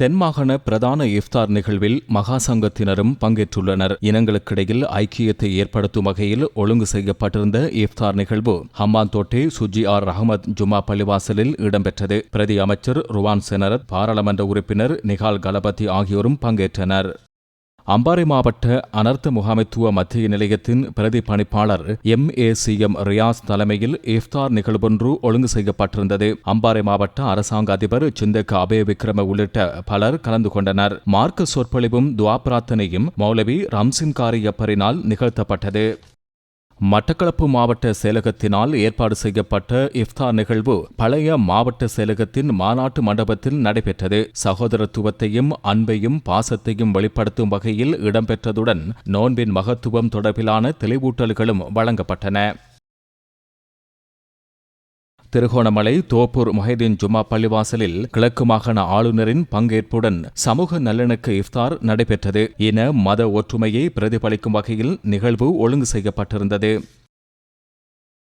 தென்மாகாண பிரதான இஃப்தார் நிகழ்வில் மகாசங்கத்தினரும் பங்கேற்றுள்ளனர். இனங்களுக்கிடையில் ஐக்கியத்தை ஏற்படுத்தும் வகையில் ஒழுங்கு செய்யப்பட்டிருந்த இஃப்தார் நிகழ்வு ஹம்பாந்தோட்டை சுஜி ஆர் ரஹமத் ஜுமா பள்ளிவாசலில் இடம்பெற்றது. பிரதி அமைச்சர் ருவான் செனரத், பாராளுமன்ற உறுப்பினர் நிகால் கலபதி ஆகியோரும் பங்கேற்றனர். அம்பாறை மாவட்ட அனர்த்த முகாமைத்துவ மத்திய நிலையத்தின் பிரதி பணிப்பாளர் MACM ரியாஸ் தலைமையில் இஃப்தார் நிகழ்வொன்று ஒழுங்கு செய்யப்பட்டிருந்தது. அம்பாறை மாவட்ட அரசாங்க அதிபர் சிந்தக்க அபய விக்ரம உள்ளிட்ட பலர் கலந்து கொண்டனர். மார்க்க சொற்பொழிவும் துவா பிரார்த்தனையும் மௌலவி ரம்சின் காரியப்பரினால் நிகழ்த்தப்பட்டது. மட்டக்களப்பு மாவட்ட செயலகத்தினால் ஏற்பாடு செய்யப்பட்ட இஃப்தார் நிகழ்வு பழைய மாவட்ட செயலகத்தின் மாநாட்டு மண்டபத்தில் நடைபெற்றது. சகோதரத்துவத்தையும் அன்பையும் பாசத்தையும் வெளிப்படுத்தும் வகையில் இடம்பெற்றதுடன் நோன்பின் மகத்துவம் தொடர்பிலான தெளிவூட்டல்களும் வழங்கப்பட்டன. திருகோணமலை தோப்பூர் மொஹிதீன் ஜுமா பள்ளிவாசலில் கிழக்கு மாகாண ஆளுநரின் பங்கேற்புடன் சமூக நல்லிணக்க இஃப்தார் நடைபெற்றது. இன மத ஒற்றுமையை பிரதிபலிக்கும் வகையில் நிகழ்வு ஒழுங்கு செய்யப்பட்டிருந்தது.